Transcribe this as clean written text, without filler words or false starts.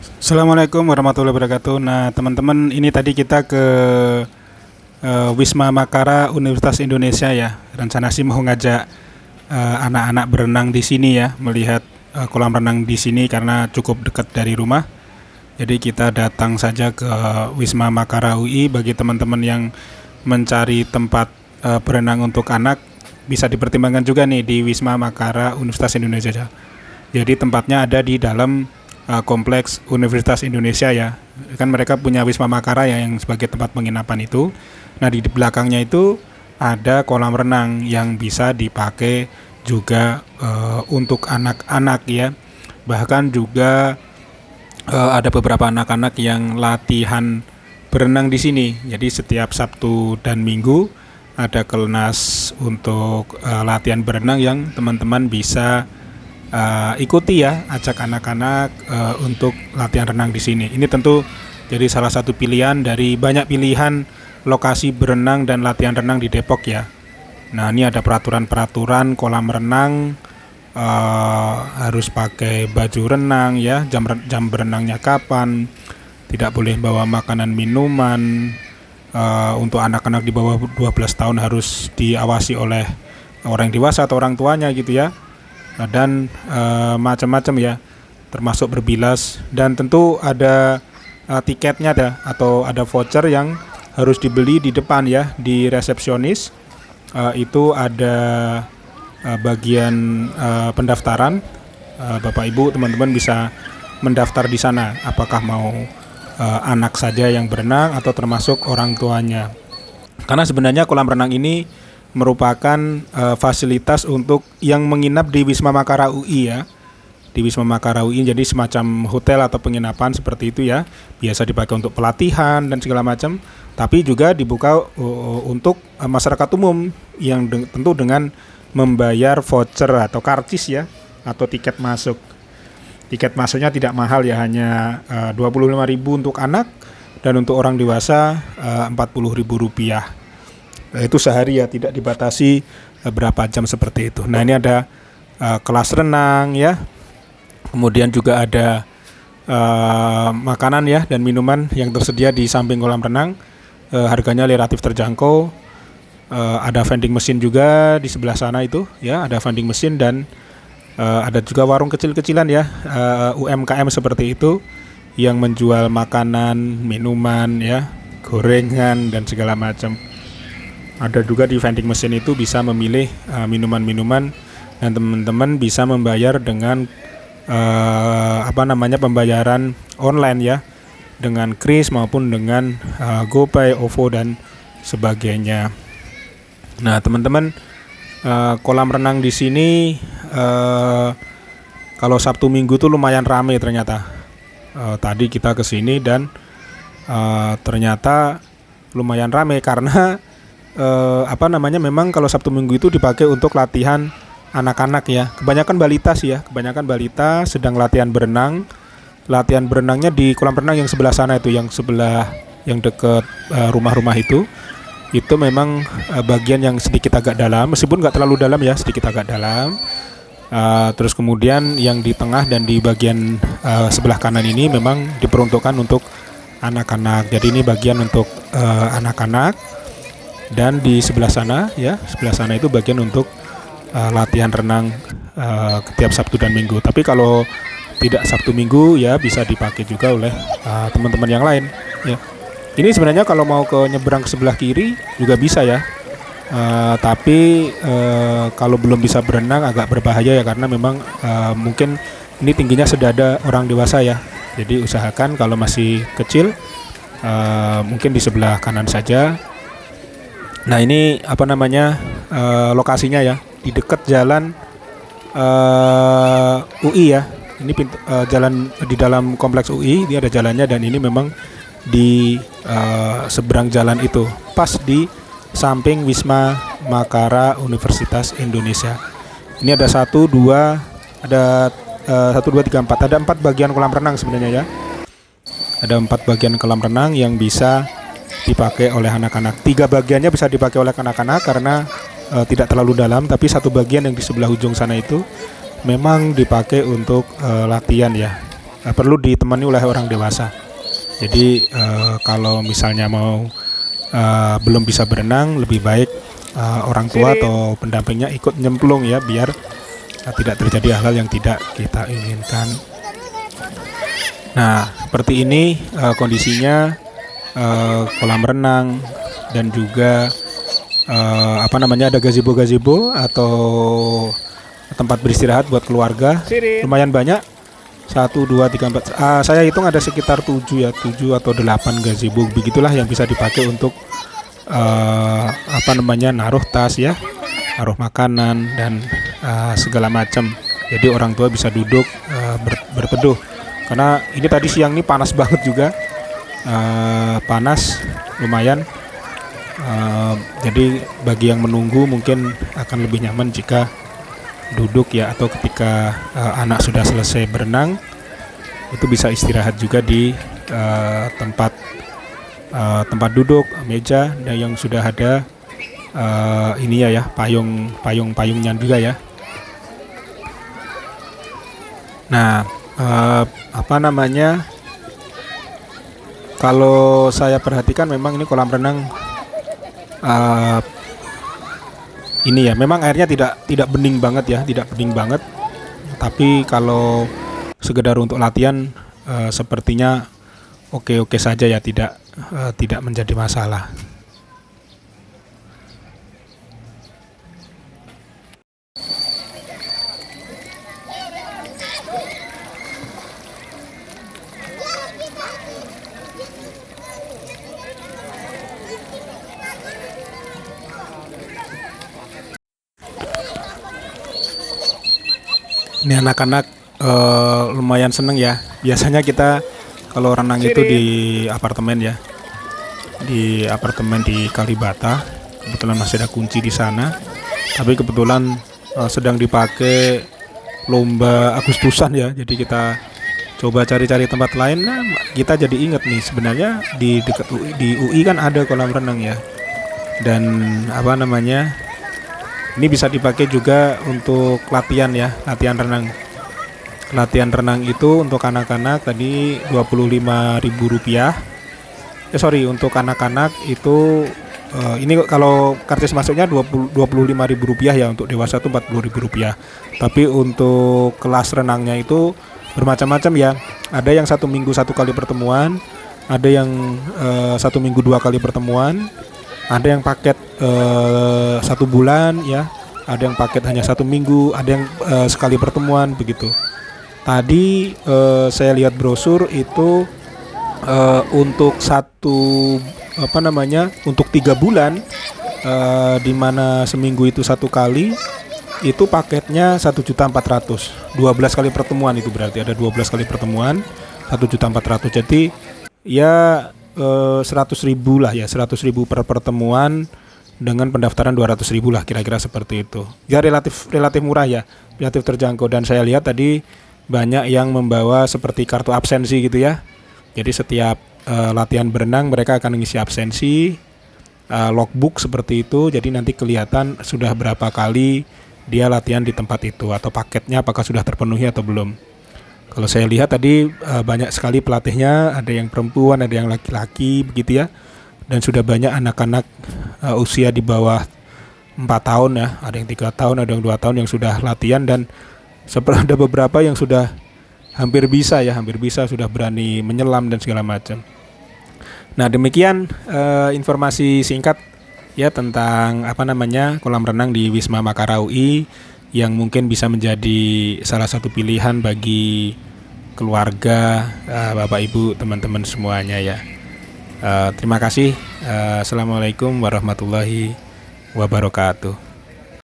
Assalamualaikum warahmatullahi wabarakatuh. Nah, teman-teman, ini tadi kita ke Wisma Makara Universitas Indonesia ya. Rencana sih mau ngajak anak-anak berenang di sini ya, melihat kolam renang di sini karena cukup dekat dari rumah. Jadi kita datang saja ke Wisma Makara UI. Bagi teman-teman yang mencari tempat berenang untuk anak, bisa dipertimbangkan juga nih di Wisma Makara Universitas Indonesia. Jadi tempatnya ada di dalam kompleks Universitas Indonesia ya. Kan mereka punya Wisma Makara ya yang sebagai tempat penginapan itu. Nah, di belakangnya itu ada kolam renang yang bisa dipakai juga untuk anak-anak ya. Bahkan juga ada beberapa anak-anak yang latihan berenang di sini. Jadi setiap Sabtu dan Minggu ada kelas untuk latihan berenang yang teman-teman bisa ikuti ya, ajak anak-anak untuk latihan renang di sini. Ini tentu jadi salah satu pilihan dari banyak pilihan lokasi berenang dan latihan renang di Depok ya. Nah, ini ada peraturan-peraturan kolam renang, harus pakai baju renang ya, jam berenangnya kapan, tidak boleh bawa makanan minuman, untuk anak-anak di bawah 12 tahun harus diawasi oleh orang dewasa atau orang tuanya gitu ya. Dan macam-macam ya, termasuk berbilas, dan tentu ada tiketnya atau ada voucher yang harus dibeli di depan ya, di resepsionis. Itu ada bagian pendaftaran. Bapak Ibu teman-teman bisa mendaftar di sana apakah mau anak saja yang berenang atau termasuk orang tuanya. Karena sebenarnya kolam renang ini merupakan fasilitas untuk yang menginap di Wisma Makara UI ya. Di Wisma Makara UI jadi semacam hotel atau penginapan seperti itu ya. Biasa dipakai untuk pelatihan dan segala macam, tapi juga dibuka untuk masyarakat umum yang tentu dengan membayar voucher atau karcis ya, atau tiket masuk. Tiket masuknya tidak mahal ya, hanya 25.000 untuk anak dan untuk orang dewasa Rp40.000. Itu sehari ya, tidak dibatasi berapa jam seperti itu. Nah, ini ada kelas renang ya, kemudian juga ada makanan ya dan minuman yang tersedia di samping kolam renang. Harganya relatif terjangkau. Ada vending mesin juga di sebelah sana itu ya, ada vending mesin, dan ada juga warung kecil-kecilan ya, UMKM seperti itu yang menjual makanan, minuman ya, gorengan dan segala macam. Ada juga di vending mesin itu bisa memilih minuman-minuman, dan teman-teman bisa membayar dengan pembayaran online ya, dengan Kris maupun dengan GoPay, OVO dan sebagainya. Nah, teman-teman, kolam renang di sini kalau Sabtu Minggu tuh lumayan ramai ternyata. Tadi kita ke sini dan ternyata lumayan ramai karena memang kalau Sabtu Minggu itu dipakai untuk latihan anak-anak ya. Kebanyakan balita sih ya, kebanyakan balita sedang latihan berenang. Latihan berenangnya di kolam renang yang sebelah sana itu, yang sebelah yang dekat rumah-rumah itu memang bagian yang sedikit agak dalam, meskipun nggak terlalu dalam ya, sedikit agak dalam. Terus kemudian yang di tengah dan di bagian sebelah kanan ini memang diperuntukkan untuk anak-anak. Jadi ini bagian untuk anak-anak. Dan di sebelah sana ya, sebelah sana itu bagian untuk latihan renang setiap Sabtu dan Minggu. Tapi kalau tidak Sabtu Minggu ya bisa dipakai juga oleh teman-teman yang lain ya. Ini sebenarnya kalau mau ke nyebrang ke sebelah kiri juga bisa ya. Tapi kalau belum bisa berenang agak berbahaya ya, karena memang mungkin ini tingginya sedada orang dewasa ya. Jadi usahakan kalau masih kecil mungkin di sebelah kanan saja. Nah, ini lokasinya ya, di dekat jalan UI ya. Ini jalan di dalam kompleks UI, ini ada jalannya, dan ini memang di seberang jalan itu, pas di samping Wisma Makara Universitas Indonesia. Ini ada 1, 2, 3, 4. Ada 4 bagian kolam renang sebenarnya ya. Ada 4 bagian kolam renang yang bisa dipakai oleh anak-anak. 3 bagiannya bisa dipakai oleh anak-anak karena tidak terlalu dalam, tapi 1 bagian yang di sebelah ujung sana itu memang dipakai untuk latihan ya. perlu ditemani oleh orang dewasa. Jadi kalau misalnya mau belum bisa berenang, lebih baik orang tua atau pendampingnya ikut nyemplung ya, biar tidak terjadi hal-hal yang tidak kita inginkan. Nah, seperti ini kondisinya kolam renang, dan juga ada gazebo atau tempat beristirahat buat keluarga. Lumayan banyak, 1, 2, 3, 4, saya hitung ada sekitar 7 atau 8 gazebo, begitulah yang bisa dipakai untuk naruh tas ya, naruh makanan dan segala macam. Jadi orang tua bisa duduk berteduh, karena ini tadi siang ini panas banget juga, panas lumayan. Jadi bagi yang menunggu mungkin akan lebih nyaman jika duduk ya, atau ketika anak sudah selesai berenang itu bisa istirahat juga di tempat duduk, meja, dan yang sudah ada payungnya juga ya. Nah, kalau saya perhatikan memang ini kolam renang memang airnya tidak bening banget ya, tapi kalau sekedar untuk latihan sepertinya oke saja ya, tidak menjadi masalah. Ini anak-anak lumayan seneng ya. Biasanya kita kalau renang itu di apartemen ya, di Kalibata. Kebetulan masih ada kunci di sana. Tapi kebetulan sedang dipakai lomba Agustusan ya. Jadi kita coba cari-cari tempat lain. Nah, kita jadi ingat nih, sebenarnya di dekat di UI kan ada kolam renang ya. Dan ini bisa dipakai juga untuk latihan ya, latihan renang. Latihan renang itu untuk anak-anak tadi Rp25.000. Untuk anak-anak itu ini kalau karcis masuknya Rp25.000 ya, untuk dewasa itu Rp40.000. Tapi untuk kelas renangnya itu bermacam-macam ya. Ada yang 1 minggu 1 kali pertemuan, ada yang 1 minggu 2 kali pertemuan, ada yang paket 1 bulan ya, ada yang paket hanya 1 minggu, ada yang sekali pertemuan begitu. Tadi saya lihat brosur itu untuk untuk 3 bulan, di mana seminggu itu 1 kali, itu paketnya 1.400.000. 12 kali pertemuan, itu berarti ada 12 kali pertemuan 1.400.000. Jadi ya 100.000 lah ya, 100.000 per pertemuan, dengan pendaftaran 200.000 lah, kira-kira seperti itu. Ya relatif murah ya, relatif terjangkau. Dan saya lihat tadi banyak yang membawa seperti kartu absensi gitu ya. Jadi setiap latihan berenang mereka akan mengisi absensi, logbook seperti itu. Jadi nanti kelihatan sudah berapa kali dia latihan di tempat itu, atau paketnya apakah sudah terpenuhi atau belum. Kalau saya lihat tadi banyak sekali pelatihnya, ada yang perempuan, ada yang laki-laki begitu ya. Dan sudah banyak anak-anak usia di bawah 4 tahun ya, ada yang 3 tahun, ada yang 2 tahun yang sudah latihan, dan ada beberapa yang sudah hampir bisa sudah berani menyelam dan segala macam. Nah, demikian informasi singkat ya tentang kolam renang di Wisma Makara UI, yang mungkin bisa menjadi salah satu pilihan bagi keluarga, Bapak Ibu, teman-teman semuanya ya. Terima kasih. Assalamualaikum warahmatullahi wabarakatuh.